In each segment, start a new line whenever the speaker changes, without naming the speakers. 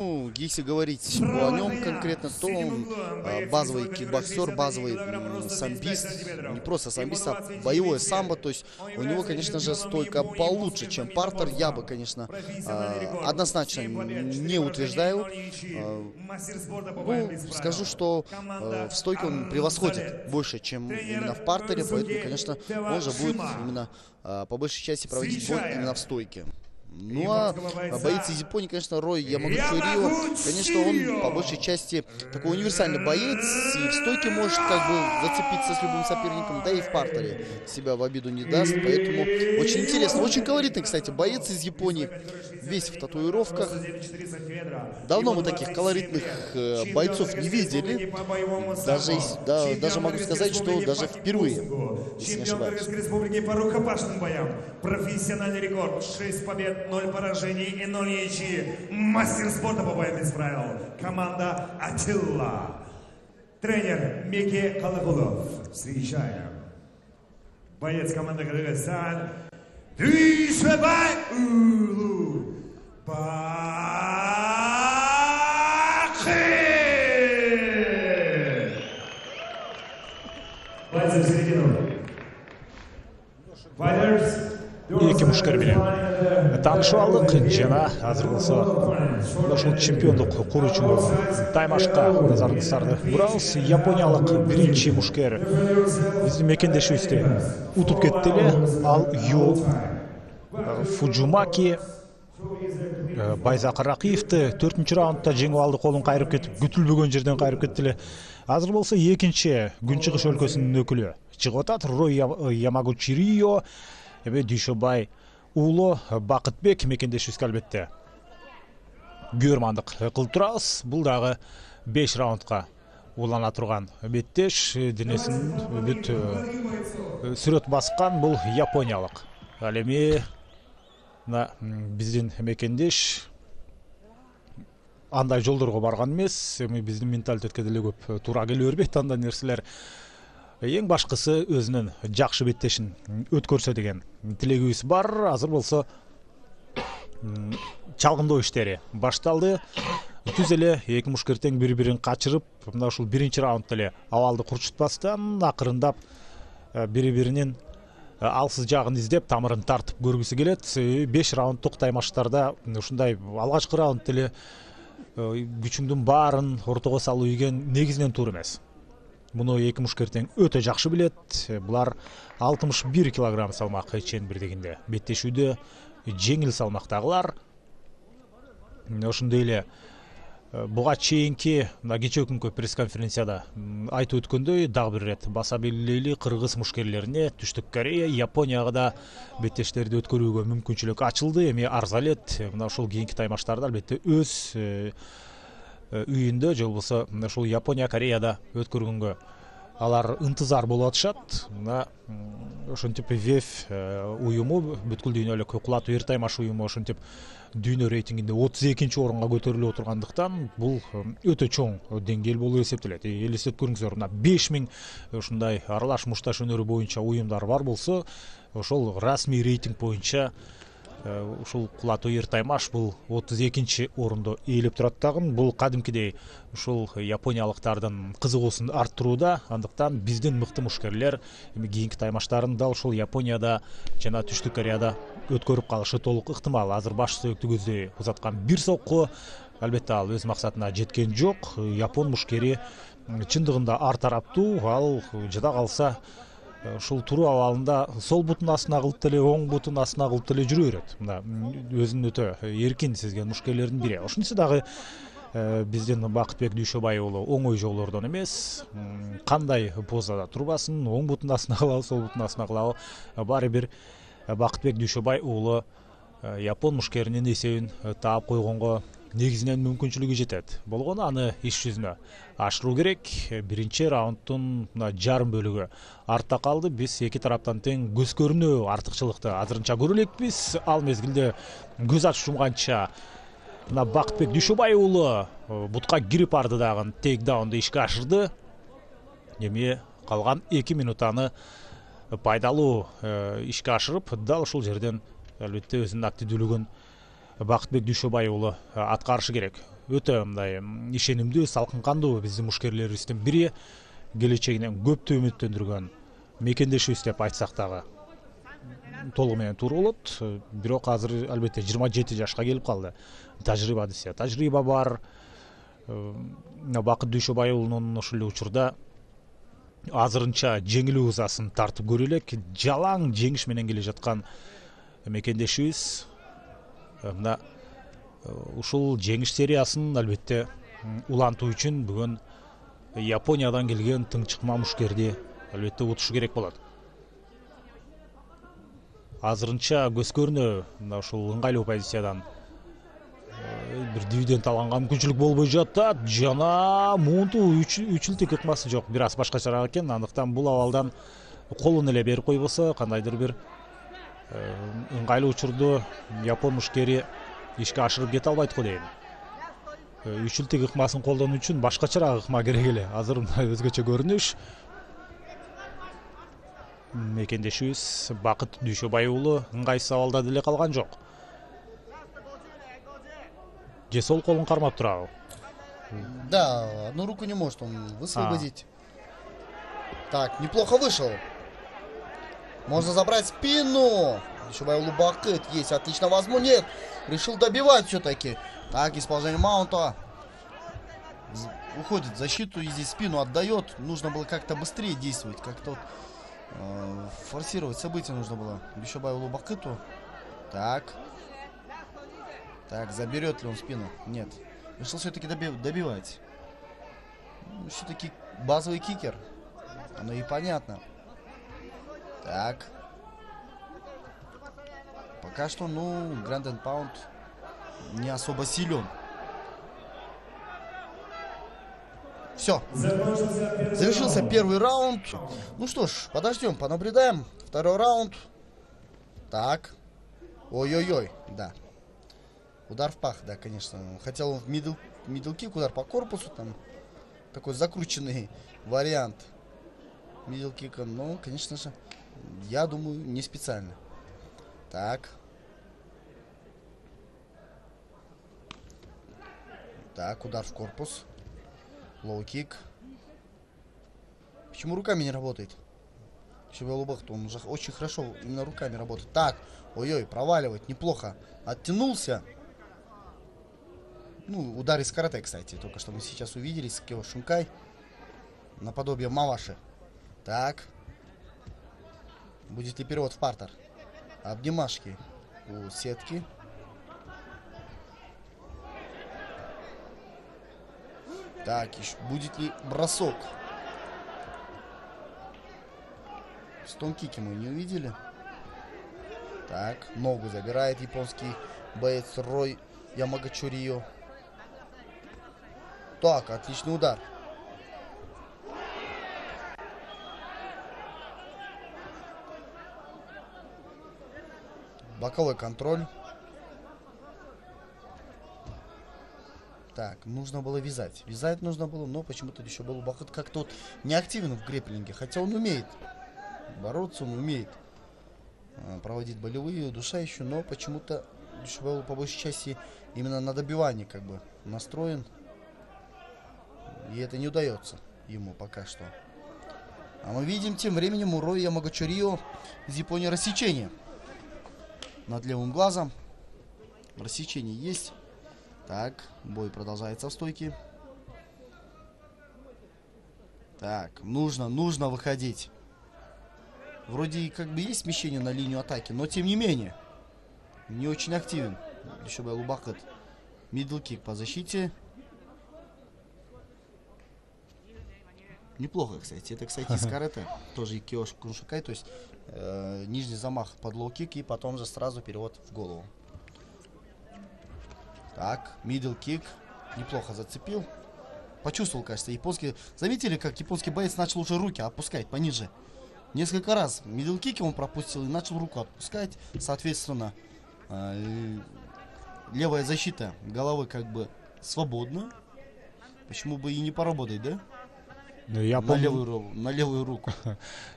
Ну, если говорить о нем конкретно, то он базовый кикбоксер, базовый самбист, не просто самбист, а боевое самбо. То есть у него, конечно же, стойка получше, чем партер. Я бы, конечно, однозначно не утверждаю. Ну, скажу, что в стойке он превосходит больше, чем именно в партере, поэтому, конечно, он же будет именно по большей части проводить бой именно в стойке. Ну а боец из Японии, конечно, Рой Ямагучи Рио, конечно, он по большей части такой универсальный боец, и в стойке может как бы зацепиться с любым соперником, да и в партере себя в обиду не даст, поэтому очень интересно, очень колоритный, кстати, боец из Японии, весь в татуировках. Давно мы таких колоритных бойцов не видели, даже могу сказать, что даже впервые, если не ошибаюсь.
Чемпион республики по рукопашным боям. Профессиональный рекорд. 6 побед, 0 поражений и 0 ничьи. Мастер спорта по боям без правил. Команда Атилла. Тренер Микки Калагулов. Встречаем. Боец команды Кыргызстан. Дүйшебай Улу. Бойцы в середину.
Эки мушкер менен таанышып алдык жана азыр болсо ушул чемпиондук куруучу таймашка назарыңыздарды бурабыз. Япониялык биринчи мушкер биздин мекендешибизди утуп кетти эле. Ал Ю Фуджумаки Байзак Ракиевди 4-чү раундда жеңип алды, колун кайрып кетип, күтүлбөгөн жерден кайрып кетти эле. Азыр болсо экинчи Күнчыгыш өлкөсүнүн өкүлү чыгып атат. Рой Ямагучи Рио, Дүйшөбай уулу Бакытбек мекендешибизге албетте көрмандык кылып турабыз. Бул дагы 5 раундка улана турган беттеш, денесин бүт сүрөт баскан бул япониялык. Ал эми биздин мекендеш андай жолдорго барган эмес, эми биздин менталитетке деле көп туура келе бербейт андай нерселер. Эң башкысы өзүнүн жакшы беттешин өткөрсө деген тилегибиз бар. Азыр болсо чалгындоо иштери башталды. Түз эле эки мушкер тең бири-бирин качырып, мына ушул биринчи раундда эле абалды курчутпастан акырындап бири-биринин алсыз жагын издеп, тамырын тартып көргүсү келет. 5 раунддук таймаштарда ушундай алгачкы раундда эле күчүңдүн баарын ортого салуу деген негизинен туура эмес. Муну эки мушкер тең өтө жакшы билет. Булар 61 килограмм салмак чембирдегинде беттешүүдө жеңил салмактагылар. Ошондой эле буга чейинки кечээ күnkү пресс-конференцияда айтып өткөндөй, дагы бир ирет баса белгилейли, кыргыз мушкерлерине Түштүк Корея, Японияга да беттештерди өткөрүүгө мүмкүнчүлүк ачылды. Эми арза элет мына ушул кийинки таймаштарда албетте өз үйүндө же болбосо ушул Япония, Кореяда өткөргөнгө алар ынтызар болуп атышат. Мына ошентип ВЕФ уюму, бүткүл дүйнөлүк кулатуу эр таймаш уюму ошентип дүйнө рейтингинде 32-чи орунга көтөрүлүп отургандыктан бул өтө чоң деңгээл болуп эсептелет. Элестетип көрүңүздөр, мына 5000 ушундай аралаш мушташ өнөрү боюнча уюмдар бар болсо, ошол расмий рейтинг боюнча ушул кулатуу эр таймаш бул 32-чи орунду ээлеп турат дагы. Бул кадимкидей ушул япониялыктардын кызыгуусун арттырууда. Андыктан биздин мыкты мушкерлер эми кийинки таймаштарын дал ушул Японияда жана Түштүк Кореяда өткөрүп калышы толук ыктымал. Азыр баш сөөктү көздөй узаткан бир сокку албетте ал өз максатына жеткен жок. Япон мушкери чындыгында ар тараптуу, ал жада калса ушул туруу абалында сол бутун астына кылып деле, оң бутун астына кылып деле жүрө берет. Мына өзүн өтө эркин сезген мушкерлердин бири. Ошонусу дагы биздин Бакытбек Дүйшөбай уулу оңой жолдордон эмес. Кандай позада турбасын, оң бутун астына кылабы, сол бутун астына кылабы, баары бир Бакытбек Дүйшөбай уулу япон мушкеринин эсебин таап койгонго негизинен мүмкүнчүлүгү жетет. Болгону аны иш жүзүнө ашыруу керек. Биринчи раунддун жарым бөлүгү артта калды. Биз эки тараптан тең көз көрүнүү артыкчылыкты азырынча көрө элекпиз. Ал мезгилде көз ачып жумганча мына Бакытбек Дүйшөбай уулу бутка кирип барды дагы тейкдаунду ишке ашырды. Эми калган 2 минутаны пайдалуу ишке ашырып, дал ушул жерден албетте өзүнүн активдүүлүгүн Бакытбек Дүйшөбай уулу аткарышы керек. өтө мындай ишенимдүү, салкын кандуу биздин мушкерлерибиздин бири, келечегинен көптү үмүттөндүргөн мекендешибиз деп айтсак дагы толугу менен туура болот. Бирок азыр албетте 27 жашка келип калды. Тажрыйба десе тажрыйба бар. Бакыт Дүйшөбай уулунун ушул учурда азырынча жеңил ызасын тартып көрө элек. Жалаң жеңиш менен келе жаткан мекендешибиз мына ушул жеңиш сериясын албетте улантуу үчүн бүгүн Япониядан келген тыңчыкма мушкерди албетте утушу керек болот. Азырынча көз көрүнө мына ушул ыңгайлуу позициядан бир дивиденд алганга мүмкүнчүлүк болбой жатат жана муунту үчүлтүк ыкмасы жок. Бир аз башкачараак экен. Андыктан бул абалдан колун эле берип койбосо кандайдыр бир ыңгайлуу учурду япон мушкери ишке ашырып кете албайт го дейм. Үчүлтүк ыкмасын колдонуу үчүн башкачараак ыкма керек эле. Азыр мындай өзгөчө көрүнүш. Мекендешибиз Бакыт Дүйшөбай уулу ыңгайсыз абалда деле калган жок. Же сол колун кармап турабы?
Да, одну руку не может он высвободить. Так, неплохо вышел. Можно забрать спину. Дүйшөбай уулу Бакыт. Есть отлично возможность. Нет, решил добивать все-таки. Так, из положения маунта. Уходит в защиту и здесь спину отдает. Нужно было как-то быстрее действовать. Как-то форсировать события нужно было Дүйшөбай уулу Бакыту. Так. Так, заберет ли он спину? Нет. Решил все-таки добивать. Все-таки базовый кикер. Оно и понятно. Так. Пока что, ну, Grand and Pound не особо силен. Все. Завершился первый раунд. Ну что ж, подождем, понаблюдаем. Второй раунд. Так. Ой-ой-ой, да. Удар в пах, да, конечно. Хотел он в мидл-кик, удар по корпусу. Там такой закрученный вариант мидл-кика. Но, конечно же, я думаю, не специально. Так. Так, удар в корпус. Лоу-кик. Почему руками не работает? Дүйшөбай уулу Бакыт, он уже очень хорошо именно руками работает. Так, ой-ой, проваливает, неплохо. Оттянулся. Ну, удар из карате, кстати. Только что мы сейчас увидели с Киошинкай. Наподобие Маваши. Так. Будет ли перевод в партер? Обнимашки у сетки. Так, еще будет ли бросок? Стон-кики мы не увидели. Так, ногу забирает японский боец Рой Ямагачурио. Так, отличный удар. Боковой контроль. Так, нужно было вязать. Вязать нужно было, но почему-то Дүйшөбай уулу Бакыт как-то вот не активен в грэпплинге. Хотя он умеет бороться, он умеет проводить болевые, удушающие, но почему-то Дүйшөбай уулу по большей части именно на добивание как бы настроен. И это не удается ему пока что. А мы видим тем временем у Роя Ямагачурио из Японии рассечение над левым глазом. Рассечение есть. Так, бой продолжается в стойке. Так, нужно выходить. Вроде как бы есть смещение на линию атаки, но тем не менее не очень активен Дүйшөбай уулу Бакыт. Мидл кик по защите. Неплохо, кстати. Это, кстати, из карате. Тоже Киошинкай. То есть нижний замах под лоу-кик и потом же сразу перевод в голову. Так, мидл кик. Неплохо зацепил. Почувствовал, кажется, японский... Заметили, как японский боец начал уже руки опускать пониже? Несколько раз мидл кики он пропустил и начал руку отпускать. Соответственно, левая защита головы как бы свободна. Почему бы и не поработать, да? На левую руку.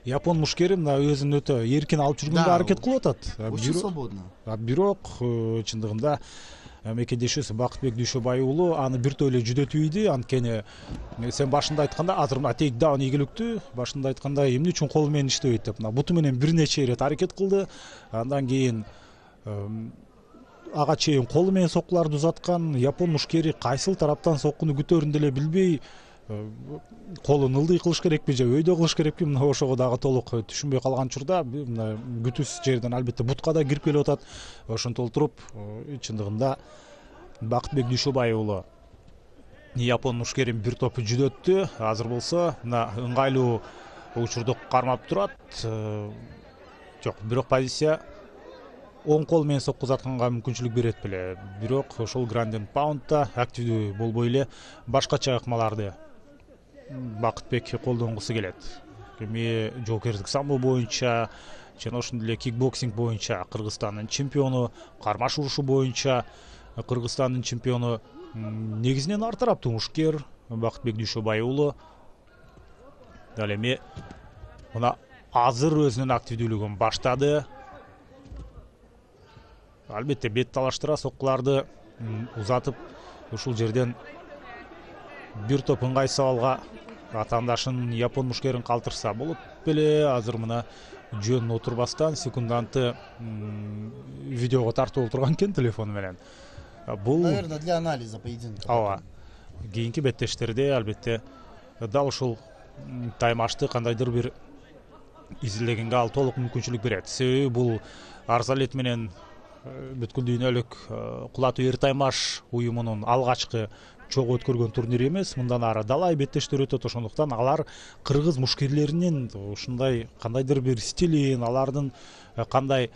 Япон мушкери мына өзүн өтө эркин алып жүргөнгө аракет кылып атат.
Очень свободно.
Бирок чындыгында мекендешүүсү Бакытбек Дүйшөбай уулу аны биртөө эле жүдөтүп ийди. Анткени сен башында айтканда азыр мына тейк даун ийгиликтүү. Башында айтканда эмне үчүн колу менен иштебейт деп мына буту менен бир нече ирет аракет кылды. Андан кийин ага чейин колу менен соккуларды узаткан япон мушкери кайсыл тараптан соккуну күтөөрүн деле билбей колун ылдый кылыш керекпи же өйдө кылыш керекпи, мына ошого дагы толук түшүнбөй калган учурда мына күтүүсүз жерден албетте бутка да кирип келип атат. Ошентип туруп чындыгында Бакытбек Дүйшөбай уулу япон мушкерин бир топ жүдөттү. Азыр болсо мына ыңгайлуу учурду кармап турат. Жок, бирок позиция оң кол менен сокку узатканга мүмкүнчүлүк берет беле. Бирок ошол гранден паундда активдүү болбой эле башкача ыкмаларды Бакытбек колдонгусу келет. Эми жоокердик самбо боюнча жана ошондой эле кикбоксинг боюнча Кыргызстандын чемпиону, кармаш урушу боюнча Кыргызстандын чемпиону, негизинен ар тараптуу мушкер Бакытбек Дүйшөбай уулу. Ал эми мына азыр өзүнүн активдүүлүгүн баштады. Албетте бет талаштыра соккуларды узатып ушул жерден бир топ ыңгайсыз абалга атаандашын япон мушкерин калтырса болот беле. Азыр мына жөн отурбастан секунданты видеого тартып отурган экен телефону менен. Бул
Наверное, для анализа поединка.
Ооба. Кийинки беттештерде албетте дал ушул таймашты кандайдыр бир изилдегенге ал толук мүмкүнчүлүк берет. Себеби бул Арзалет менен бүткүл дүйнөлүк кулатуу эр таймаш уюмунун алгачкы чогуу өткөргөн турнири эмес. Мындан ары далай беттештер өтөт. Ошондуктан алар кыргыз мушкерлеринин ушундай кандайдыр бир стилин, алардын кандай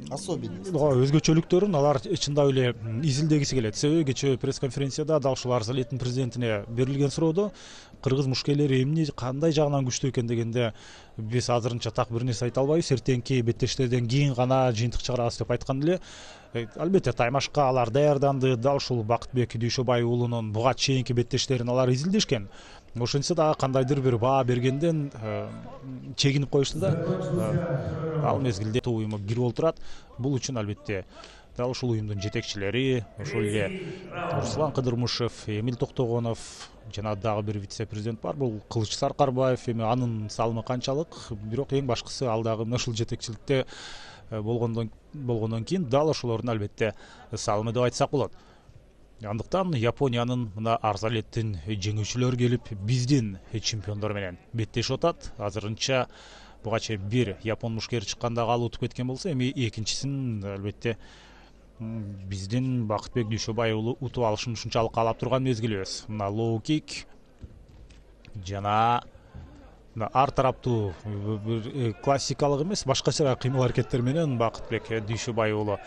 Особенность.
өзгөчөлүктөрүн алар чындап эле изилдегиси келет. Себеби кечээ пресс-конференцияда дал ушул Арзалеттин президентине берилген суроодо кыргыз мушкерлери эмне кандай жагынан күчтүү экен дегенде биз азырынча так бир нерсе айта албайбыз, эртеңки беттештерден кийин гана жыйынтык чыгарабыз деп айткан эле. Албетте таймашка алар даярданды. Дал ушул Бакытбек Дүйшөбай уулунун буга чейинки беттештерин алар изилдешкен. Ошентсе дагы кандайдыр бир баа бергенден чегинип коюшту да. Ал мезгилде уюмга кирип олтурат. Бул үчүн албетте дал ушул уюмдун жетекчилери, ошол эле Руслан Кыдырмышев, Эмил Токтогонов жана дагы бир вице-президент бар. Бул Кылыч Саркарбаев. Эми анын салымы канчалык? Бирок эң башкысы ал дагы мына ушул жетекчиликте болгондон кийин дал ошолордун албетте салымы деп айтсак болот. Андыктан Япониянын мына Арзалеттин жеңүүчүлөрү келип биздин чемпиондор менен беттешип атат. Азырынча буга чейин бир япон мушкери чыкканда ал утуп кеткен болсо, эми экинчисин албетте биздин Бакытбек Дүйшөбай уулу утуп алышын ушунчалык каалап турган мезгилибиз. Мына лоу кик жана ар тараптуу бир классикалык эмес, башкача кыймыл аракеттер менен Бакытбек Дүйшөбай уулу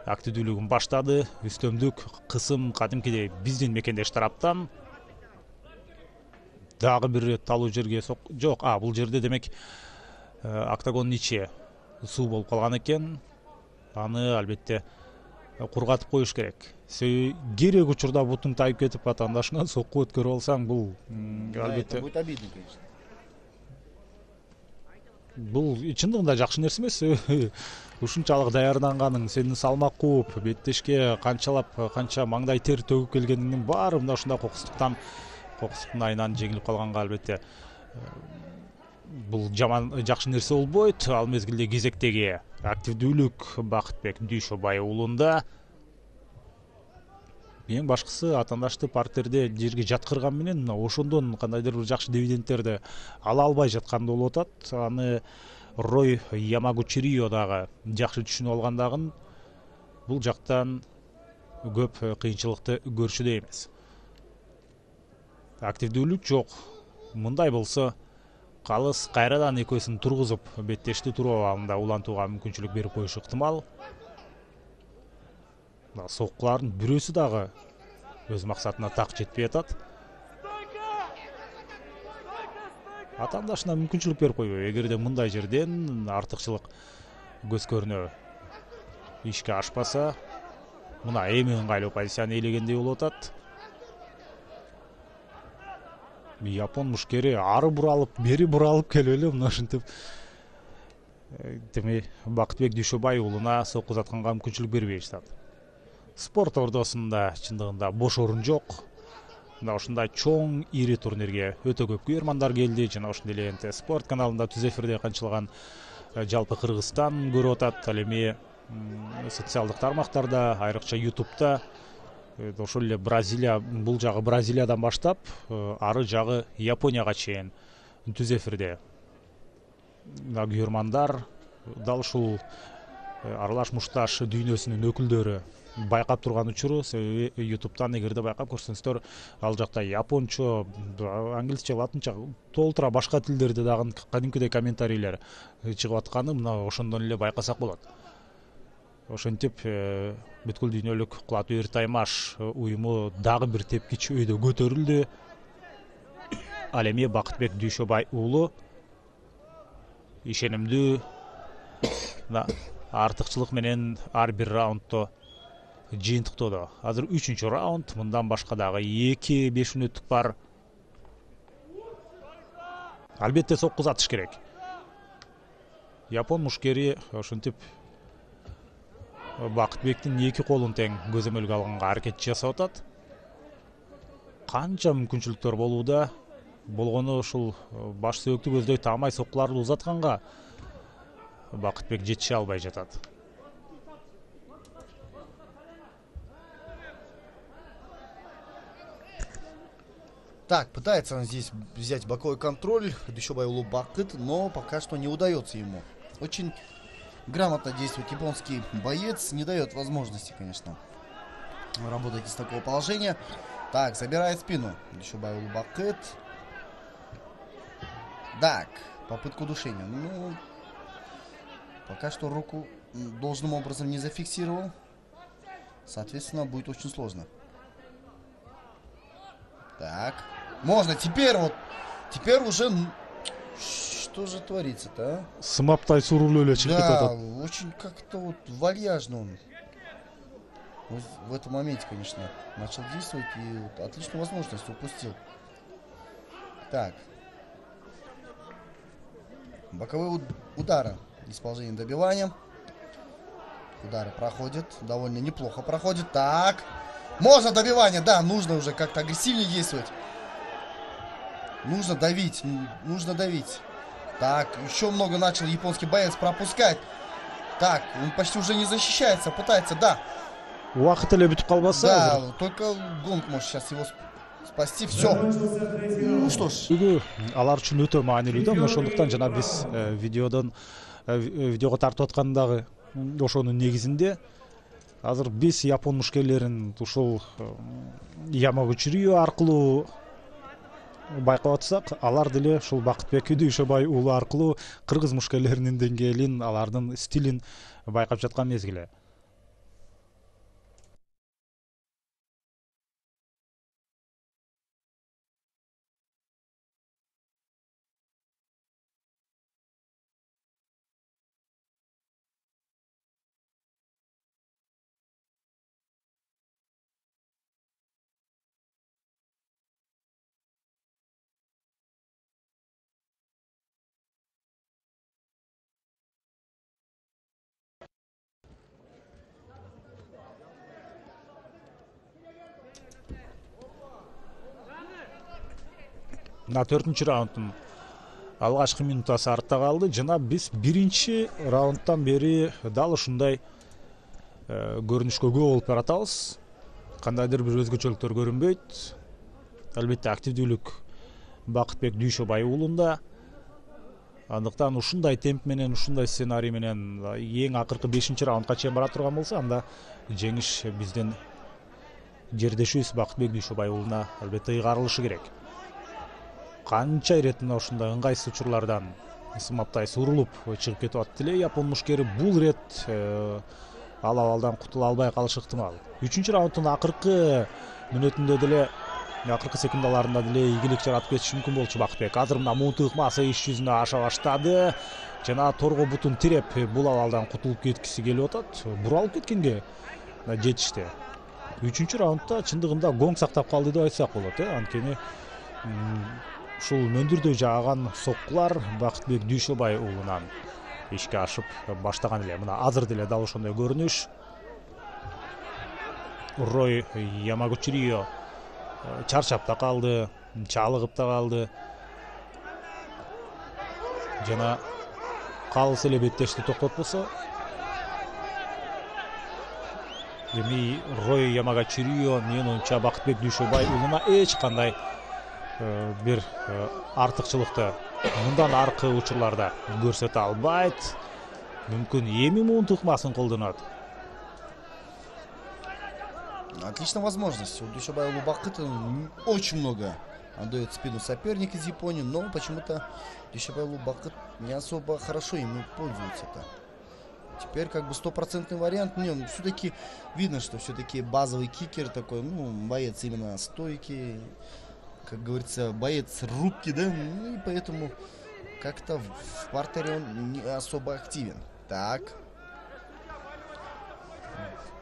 активдүүлүгүн баштады. Үстөмдүк кысым кадимкидей биздин мекендеш тараптан. Дагы бир талуу жерге жок, бул жерде демек октагондун ичи суу болуп калган экен. Аны албетте кургатып коюш керек. Себеби керек учурда бутуң тайып кетип атаандашыңа сокку өткөрүп алсаң, бул албетте
будет обидно, конечно.
Бул чындыгында жакшы нерсе эмес. Ушунчалык даярданганың, сени салмак кууп, беттешке канча маңдай тер төгүп келгениңдин баары мына ушундай кокустуктун айынан жеңилип калганга албетте бул жаман жакшы нерсе болбойт. Ал мезгилде кезектеги активдүүлүк Бакытбек Дүйшөбай уулунда. Эң башкысы атаандашты партерде жерге жаткырган менен ошондон кандайдыр бир жакшы дивидендтерди ала албай жатканда болуп атат. Аны Рой Ямагучирио дагы жакшы түшүнүп алгандагын бул жактан көп кыйынчылыкты көрчүдөй эмес. Активдүүлүк жок. Мындай болсо калыс кайрадан экөөсүн тургузуп беттешти туруу абалында улантууга мүмкүнчүлүк берип коюшу ыктымал. Соккулардын бирөөсү дагы өз максатына так жетпей атат. Атаандашына мүмкүнчүлүк берип койбойбу. Эгерде мындай жерден артыкчылык көз көрүнө ишке ашпаса, мына эми ыңгайлуу позицияны ээлегендей болуп атат. Япон мушкери ары буралып, бери буралып келип эле мына ушинтип Бакытбек Дүйшөбай уулуна сокку узатканга мүмкүнчүлүк бербей жатат. Спорт ордосунда чындыгында бош орун жок. Мына ушундай чоң ири турнирге өтө көп көрөрмандар келди. Жана ошондой эле НТ Спорт каналында түз эфирде канчылган жалпы Кыргызстан көрүп атат. Ал эми социалдык тармактарда, айрыкча YouTube'да ошол эле Бразилия, бул жагы Бразилиядан баштап, ары жагы Японияга чейин түз эфирде. Көрөрмандар дал ушул аралаш мушташ дүйнөсүнүн өкүлдөрү байкап турган учуру, себеби YouTube'дан эгерде байкап көрсөңүздөр, ал жакта япончо, англисче, латынча, толтура башка тилдерде дагы кадимкидей комментарийлер чыгып атканы мына ошондон эле байкасак болот. Ошентип бүткүл дүйнөлүк кулатуу Эртаймаш уюму дагы бир тепкич өйдө көтөрүлдү. Ал эми Бакытбек Дүйшөбай уулу ишенимдүү артыкчылык менен ар бир раундто жыйынтыктоодо. Азыр 3-чү раунд, мындан башка дагы 2-5 мүнөттүк бар. Албетте сокку атыш керек. Япон мушкери ошентип Бакытбектин 2 колун тең көзөмөлгө алганга аракет жасап атат. Канча мүмкүнчүлүктөр болууда, болгону ушул баш сөөктү көздөй таамай соккуларды узатканга Бакытбек жетише албай жатат.
Так, пытается он здесь взять боковой контроль, Дүйшөбай уулу Бакыт, но пока что не удается ему. Очень грамотно действует японский боец, не дает возможности, конечно, работать из такого положения. Так, забирает спину Дүйшөбай уулу Бакыт. Так, попытка удушения. Ну, пока что руку должным образом не зафиксировал. Соответственно, будет очень сложно. Так, можно, теперь вот, теперь уже, что же творится-то, а?
Сымаптай сурулуу эле чыгып
Да,
атат.
очень как-то вот вальяжно он вот в этом моменте, конечно, начал действовать и вот отличную возможность упустил. Так, боковые удары из положения добивания. Удары проходят, довольно неплохо проходят. Так, можно добивание, да, нужно уже как-то агрессивнее действовать. Нужно давить, нужно давить. Так, еще много начал японский боец пропускать. Так, он почти уже не защищается, пытается, да.
Уақыт эле бүтүп калбаса,
Да, только гонг может сейчас его спасти. Все. Ну что ж.
бүгүн алар үчүн өтө маанилүү да. Ошондуктан жана биз видеого тартып аткандагы ошонун негизинде азыр биз япон мушкерлерин ушул яма көчүрүү аркылуу байкап атсак, алар деле ушул Бакытбек Дүйшөбай уулу аркылуу кыргыз мушкерлеринин деңгээлин, алардын стилин байкап жаткан мезгили. Мына 4-чү раундтун алгачкы минутасы артта калды. Жана биз 1-чи раундтан бери дал ушундай көрүнүшкө күбө болуп баратабыз. Кандайдыр бир өзгөчөлүктөр көрүнбөйт. Албетте активдүүлүк Бакытбек Дүйшөбай уулунда. Андыктан ушундай темп менен, ушундай сценарий менен эң акыркы 5-чи раундга чейин бара турган болсо, анда жеңиш биздин жердешибиз Бакытбек Дүйшөбай уулуна албетте ыйгарылышы керек. Канча ирет мына ушундай ыңгайсыз учурлардан сымаптай сурулуп чыгып кетип атат эле япон мушкери. Бул ирет ал абалдан кутула албай калышы ыктымал. 3-чү раундтун акыркы мүнөтүндө деле, акыркы секундаларында деле ийгилик жаратып кетиши мүмкүн болчу Бакытбек. Азыр мына муунтук ыкмасы иш жүзүнө аша баштады. Жана торго бутун тиреп бул абалдан кутулуп кеткиси келип атат. Буралып кеткенге жетишти. 3-чү раундда чындыгында гонг сактап калды деп айтсак болот, анткени ушул мөндүрдөй жааган соккулар Бакытбек Дүйшөбай уулунан ишке ашып баштаган эле. Мына азыр деле дал ошондой көрүнүш. Рой Ямагучирио чарчап да калды, чалыгып да калды. Жана калыс эле беттешти токтотпосо, эми Рой Ямагучирио менин оюмча Бакытбек Дүйшөбай уулуна эч кандай бир артыкчылыкты мындан аркы учурларда көрсөтө албайт. Мүмкүн эми муун тыкмасын колдонот.
Отличная возможность. У Дүйшөбай Бакыт очень много отдает спину соперник из Японии, но почему-то Дүйшөбай Бакыт не особо хорошо ему пользуется-то. Теперь как бы стопроцентный вариант. Не, все-таки видно, что все-таки базовый кикер такой, ну, боец именно стойкий, как говорится, боец рубки, да, ну, и поэтому как-то в партере он не особо активен. Так.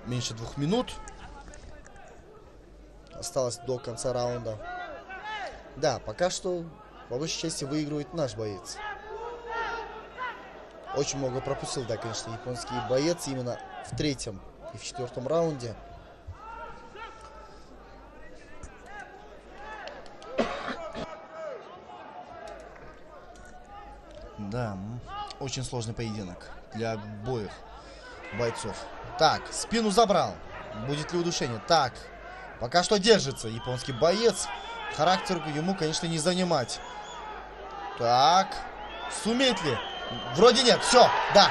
Меньше 2 минут. Осталось до конца раунда. Да, пока что по большей части выигрывает наш боец. Очень много пропустил, да, конечно, японский боец именно в 3-м и в 4-м раунде. Да, очень сложный поединок для обоих бойцов. Так, спину забрал. Будет ли удушение? Так, пока что держится японский боец. Характер ему, конечно, не занимать. Так, сумеет ли? Вроде нет, все, да.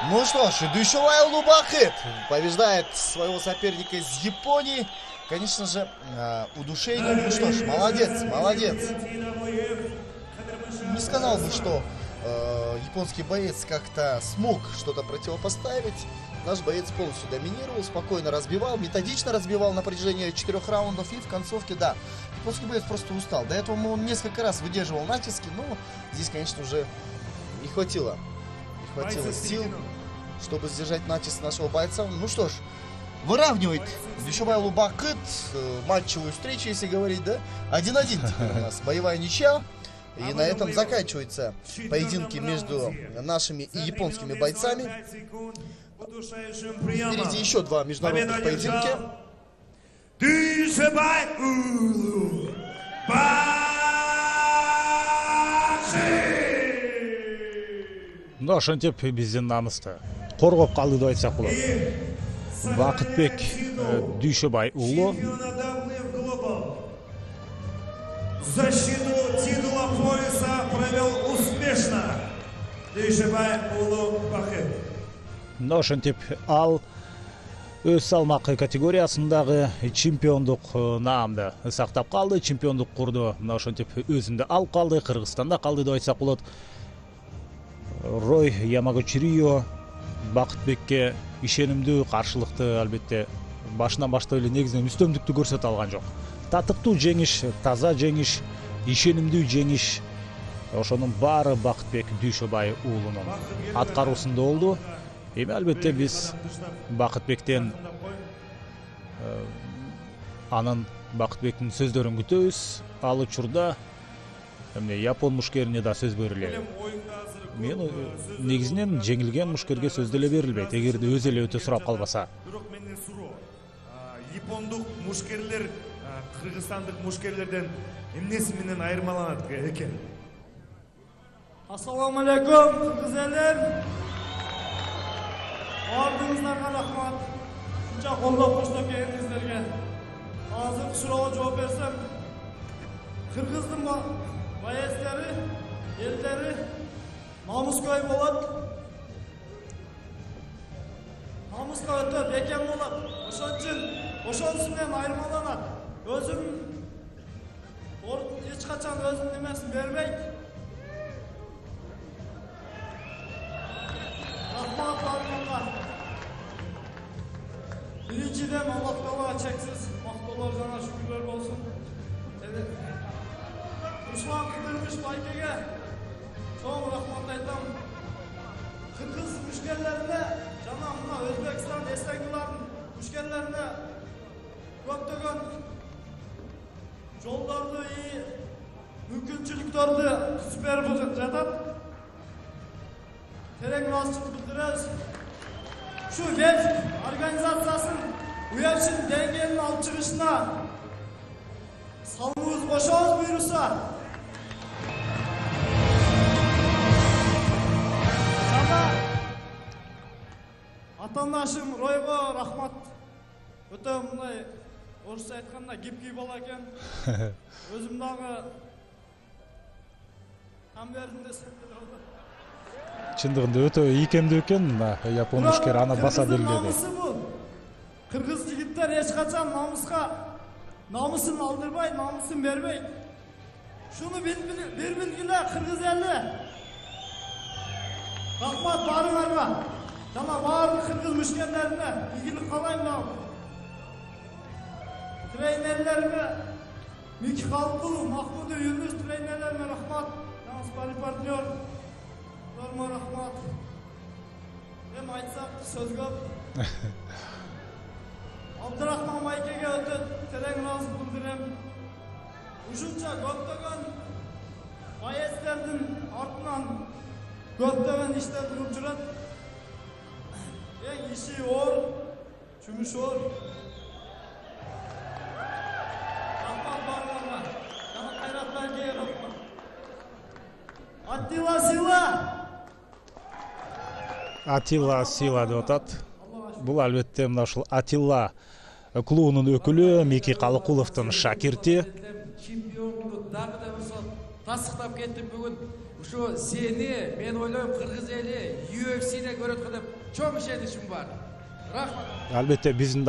Ну что ж, Дүйшөбай Бакыт побеждает своего соперника из Японии. Конечно же, удушение. Ну что ж, молодец, молодец. Не сказал бы, что японский боец как-то смог что-то противопоставить. Наш боец полностью доминировал, спокойно разбивал, методично разбивал на протяжении 4 раундов. И в концовке, да, японский боец просто устал. До этого он несколько раз выдерживал натиски, но здесь, конечно, уже не хватило сил, чтобы сдержать натиск нашего бойца. Ну что ж, выравнивает Дүйшөбай Бакыт матчевую встречу, если говорить, да. 1-1 теперь у нас боевая ничья. И на этом заканчиваются поединки между нашими и японскими бойцами. Впереди еще 2 международных поединка.
Дүйшөбай
Ну, ошентип биздин намысты коргоп калды деп айтсак болот. Бакытбек Дүйшөбай уулу
защиту титула пояса провел успешно. Дүйшөбай Бакыт.
Ну, ошентип ал өз салмак категориясындагы чемпиондук наамды сактап калды, чемпиондук курду. Мына ошентип өзүндө алып калды, Кыргызстанда калды деп айтсак болот. Рой Ямагучирио Бакытбекке ишенимдүү каршылыкты албетте башынан баштап эле негизинен үстөмдүктү көрсөтө алган жок. Татыктуу жеңиш, таза жеңиш, ишенимдүү жеңиш. Ошонун баары Бакытбек Дүйшөбай уулунун аткаруусунда болду. Эми албетте биз Бакытбектен анын Бакытбектин сөздөрүн күтөбүз. Ал учурда эмне япон мушкерине да сөз берилет. Мен негизинен жеңилген мушкерге сөз деле берилбейт, эгерде өзү эле өтө сурап калбаса.
Бирок менден суроо. Япондук мушкерлер кыргызстандык мушкерлерден эмнеси менен айырмаланат экен?
Ассаламу алейкум, кыргыз элдер. Ардыңыздарга рахмат. Ушунча колдоп коштоп келгениңиздерге. Азыр суроого жооп берсем, кыргыздын боецтери, элдери намыскөй болот. Намыска өтө бекем болот. Ошон үчүн ошонусу менен айырмаланат. Өзүн эч качан өзүнүн немесин бербейт. Рахмат баарыңарга. Биринчиден Аллах Таала чексиз мактоолор жана шүкүрлөр болсун. Руслан Кыдырбыш байкеге чоң рахмат айтам. Кыргыз мушкерлерине жана мына Өзбекстан эстеңгилардын мушкерлерине көптөгөн жолдорду и мүмкүнчүлүктөрдү түзүп берип жатат. Терең ыраазычылык билдиребиз. Şu GEF organizasiyasının UFC деңгээлин алып чыгышына салымыбыз кошобуз буйруса. Жана атаандашым Ройго рахмат. Өтө мындай орусча айтканда гибкий бала экен. Өзүм дагы кам бердим десем деле болот.
Чындыгында өтө ийкемдүү экен япон мушкер аны баса белгиледи.
Кыргыз жигиттер эч качан намысын алдырбай, намысын бербей. Шуну билгиле кыргыз эли. Рахмат барыңарга. Жана баардык кыргыз мушкерлерине ийгилик каалайм да. Тренерлерге Мики Халкулов, Махмуду Юнус тренерлерине рахмат. Жана спарринг партнер Норма рахмат. Эм айтсак сөз көп. Абдырахман Майкеге өтө терең ыраазылык билдирем. Ушунча көптөгөн боецтердин артынан көптөгөн иштер туруп жүрөт. Эң иши оор, жумуш оор. Рахмат баарыңарга. Жана Кайрат Байкеге рахмат.
Атилла Сила деп атат. Бул албетте мына ушул Атилла клубунун өкүлү Мики Калыкуловдун шакирти.
Чемпиондук дагы да болсо тасыктап кеттим бүгүн. Ушу сени мен ойлойм кыргыз эли UFC'де көрөт деп чоң ишеничим бар. Рахмат.
Албетте биздин